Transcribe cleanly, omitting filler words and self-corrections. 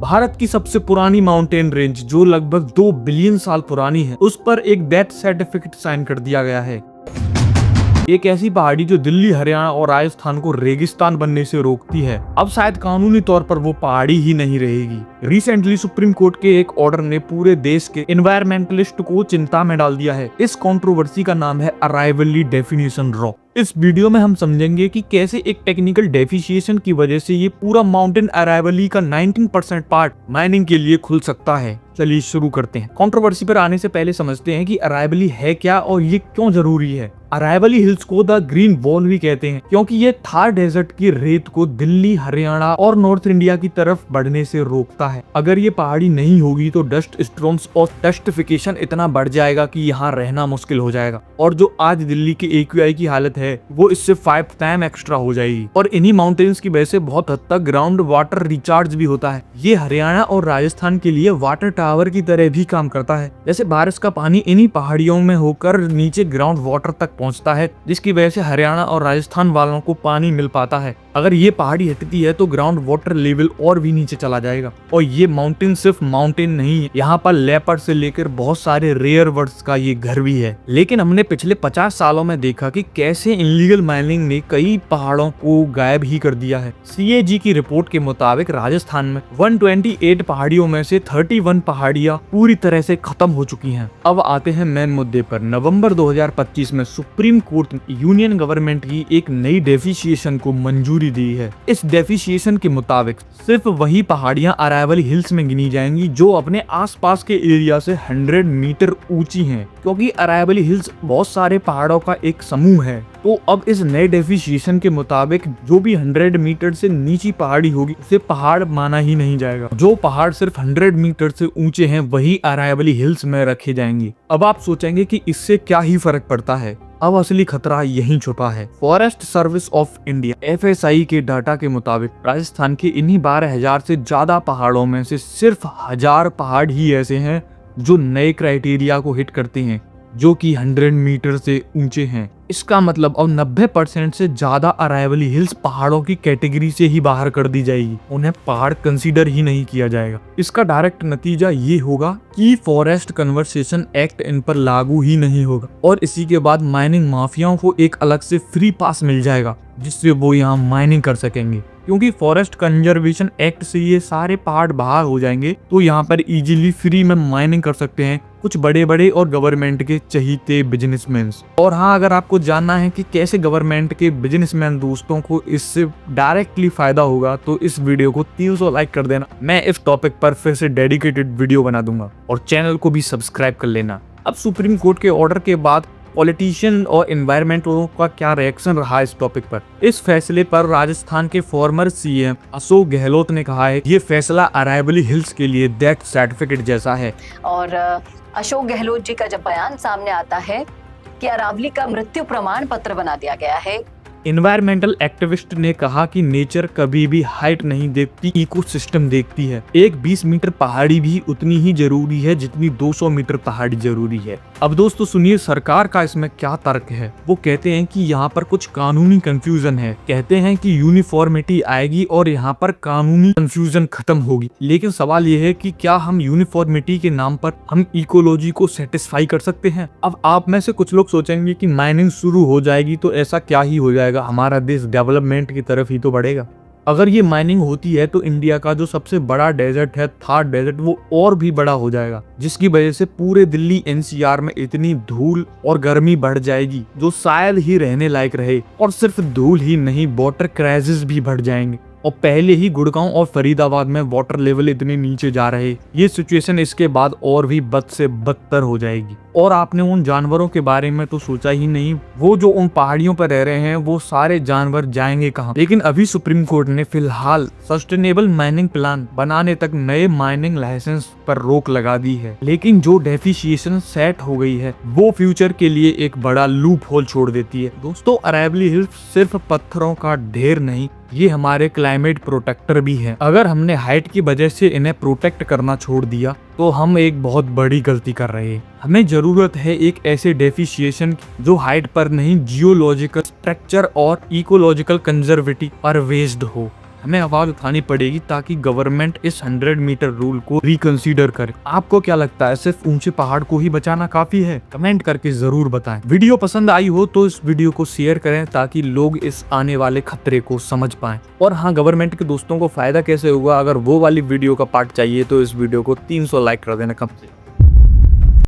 भारत की सबसे पुरानी माउंटेन रेंज जो लगभग 2 बिलियन साल पुरानी है, उस पर एक डेथ सर्टिफिकेट साइन कर दिया गया है। एक ऐसी पहाड़ी जो दिल्ली, हरियाणा और राजस्थान को रेगिस्तान बनने से रोकती है, अब शायद कानूनी तौर पर वो पहाड़ी ही नहीं रहेगी। रिसेंटली सुप्रीम कोर्ट के एक ऑर्डर ने पूरे देश के एनवायरमेंटलिस्ट को चिंता में डाल दिया है। इस कंट्रोवर्सी का नाम है अराइवली डेफिनेशन रॉक। इस वीडियो में हम समझेंगे कि कैसे एक टेक्निकल डेफिशिएशन की वजह से ये पूरा माउंटेन अराइवली का 19% पार्ट माइनिंग के लिए खुल सकता है। चलिए शुरू करते हैं। कंट्रोवर्सी पर आने से पहले समझते हैं कि अराइवली है क्या और ये क्यों जरूरी है। अराइवली हिल्स को द ग्रीन वॉल भी कहते हैं क्योंकि ये थार डेजर्ट की रेत को दिल्ली, हरियाणा और नॉर्थ इंडिया की तरफ बढ़ने से रोकता है। अगर ये पहाड़ी नहीं होगी तो डस्ट स्टॉर्म्स और डस्टिफिकेशन इतना बढ़ जाएगा कि यहाँ रहना मुश्किल हो जाएगा, और जो आज दिल्ली की AQI की हालत है वो इससे 5 टाइम एक्स्ट्रा हो जाएगी। और इन्हीं माउंटेन्स की वजह से बहुत हद तक ग्राउंड वाटर रिचार्ज भी होता है। ये हरियाणा और राजस्थान के लिए वाटर टावर की तरह भी काम करता है। जैसे बारिश का पानी इन्हीं पहाड़ियों में होकर नीचे ग्राउंड वाटर तक पहुंचता है, जिसकी वजह से हरियाणा और राजस्थान वालों को पानी मिल पाता है। अगर ये पहाड़ी हटती है तो ग्राउंड वाटर लेवल और भी नीचे चला जाएगा। और ये माउंटेन सिर्फ माउंटेन नहीं है, यहाँ पर लेपर्ड से लेकर बहुत सारे रेयर बर्ड्स का ये घर भी है। लेकिन हमने पिछले 50 सालों में देखा कि कैसे इनलीगल माइनिंग ने कई पहाड़ों को गायब ही कर दिया है। CAG की रिपोर्ट के मुताबिक राजस्थान में 128 पहाड़ियों में से 31 पहाड़ियां पूरी तरह से खत्म हो चुकी हैं। अब आते हैं मेन मुद्दे पर। नवंबर 2025 में सुप्रीम कोर्ट ने यूनियन गवर्नमेंट की एक नई डेफिशिएशन को मंजूरी दी है। इस डेफिशिएशन के मुताबिक सिर्फ वही पहाड़ियां अराइवली हिल्स में गिनी जाएंगी जो अपने आसपास के एरिया से 100 मीटर ऊंची हैं, क्योंकि अराइवली हिल्स बहुत सारे पहाड़ों का एक समूह है। तो अब इस नए डेफिशिएशन के मुताबिक जो भी 100 मीटर से नीची पहाड़ी होगी उसे पहाड़ माना ही नहीं जाएगा। जो पहाड़ सिर्फ 100 मीटर से ऊंचे हैं वही अराइवली हिल्स में रखे जाएंगे। अब आप सोचेंगे कि इससे क्या ही फर्क पड़ता है। अब असली खतरा यहीं छुपा है। Forest service of India FSI के डाटा के मुताबिक राजस्थान के इन्हीं 12,000 से ज्यादा पहाड़ों में से सिर्फ 1000 पहाड़ ही ऐसे हैं जो नए क्राइटेरिया को हिट करते हैं, जो कि 100 मीटर से ऊंचे हैं। इसका मतलब अब 90% से ज्यादा अराइवली हिल्स पहाड़ों की कैटेगरी से ही बाहर कर दी जाएगी, उन्हें पहाड़ कंसीडर ही नहीं किया जाएगा। इसका डायरेक्ट नतीजा ये होगा कि फॉरेस्ट कन्वर्सेशन एक्ट इन पर लागू ही नहीं होगा, और इसी के बाद माइनिंग माफियाओं को एक अलग से फ्री पास मिल जाएगा जिससे वो यहाँ माइनिंग कर सकेंगे। क्योंकि फॉरेस्ट कंजर्वेशन एक्ट से ये सारे पहाड़ बाहर हो जाएंगे तो यहाँ पर इजीली फ्री में माइनिंग कर सकते हैं कुछ बड़े बड़े और गवर्नमेंट के चहीते बिजनेसमैन। और हाँ, अगर आपको जानना है कि कैसे गवर्नमेंट के बिजनेसमैन दोस्तों को इससे डायरेक्टली फायदा होगा तो इस वीडियो को 300 लाइक कर देना। मैं इस टॉपिक पर फिर से डेडिकेटेड वीडियो बना दूंगा, और चैनल को भी सब्सक्राइब कर लेना। अब सुप्रीम कोर्ट के ऑर्डर के बाद पॉलिटिशियन और एनवायरमेंटलों का क्या रिएक्शन रहा इस टॉपिक पर। इस फैसले पर राजस्थान के फॉर्मर CM अशोक गहलोत ने कहा है ये फैसला अराइवली हिल्स के लिए डेथ सर्टिफिकेट जैसा है। और अशोक गहलोत जी का जब बयान सामने आता है कि अरावली का मृत्यु प्रमाण पत्र बना दिया गया है। एनवायरमेंटल एक्टिविस्ट ने कहा कि नेचर कभी भी हाइट नहीं देखती, इकोसिस्टम देखती है। एक 20 मीटर पहाड़ी भी उतनी ही जरूरी है जितनी 200 मीटर पहाड़ी जरूरी है। अब दोस्तों सुनिए सरकार का इसमें क्या तर्क है। वो कहते हैं कि यहाँ पर कुछ कानूनी कंफ्यूजन है। कहते हैं कि यूनिफॉर्मिटी आएगी और यहाँ पर कानूनी कंफ्यूजन खत्म होगी। लेकिन सवाल ये है कि क्या हम यूनिफॉर्मिटी के नाम पर हम इकोलॉजी को सेटिस्फाई कर सकते हैं। अब आप में से कुछ लोग सोचेंगे कि माइनिंग शुरू हो जाएगी तो ऐसा क्या ही हो जाएगा, हमारा देश डेवलपमेंट की तरफ ही तो बढ़ेगा। अगर ये माइनिंग होती है तो इंडिया का जो सबसे बड़ा डेजर्ट है थार डेजर्ट वो और भी बड़ा हो जाएगा, जिसकी वजह से पूरे दिल्ली NCR में इतनी धूल और गर्मी बढ़ जाएगी जो शायद ही रहने लायक रहे। और सिर्फ धूल ही नहीं, वाटर क्राइसिस भी बढ़ जाएंगे। और पहले ही गुड़गांव और फरीदाबाद में वाटर लेवल इतने नीचे जा रहे, ये सिचुएशन इसके बाद और भी बद से बदतर हो जाएगी। और आपने उन जानवरों के बारे में तो सोचा ही नहीं, वो जो उन पहाड़ियों पर रह रहे हैं वो सारे जानवर जाएंगे कहाँ। लेकिन अभी सुप्रीम कोर्ट ने फिलहाल सस्टेनेबल माइनिंग प्लान बनाने तक नए माइनिंग लाइसेंस पर रोक लगा दी है। लेकिन जो डेफिशिएशन सेट हो गई है वो फ्यूचर के लिए एक बड़ा लूप होल छोड़ देती है। दोस्तों अराइवली हिल्स सिर्फ पत्थरों का ढेर नहीं, ये हमारे क्लाइमेट प्रोटेक्टर भी है। अगर हमने हाइट की वजह से इन्हें प्रोटेक्ट करना छोड़ दिया तो हम एक बहुत बड़ी गलती कर रहे हैं। हमें जरूरत है एक ऐसे डेफिशिएशन जो हाइट पर नहीं, जियोलॉजिकल स्ट्रक्चर और इकोलॉजिकल कंजर्वेटिव पर बेस्ड हो। हमें आवाज उठानी पड़ेगी ताकि गवर्नमेंट इस 100 मीटर रूल को रिकंसीडर करे। आपको क्या लगता है, सिर्फ ऊंचे पहाड़ को ही बचाना काफी है? कमेंट करके जरूर बताएं। वीडियो पसंद आई हो तो इस वीडियो को शेयर करें ताकि लोग इस आने वाले खतरे को समझ पाएं। और हाँ, गवर्नमेंट के दोस्तों को फायदा कैसे होगा, अगर वो वाली वीडियो का पार्ट चाहिए तो इस वीडियो को 300 लाइक कर देना कम से।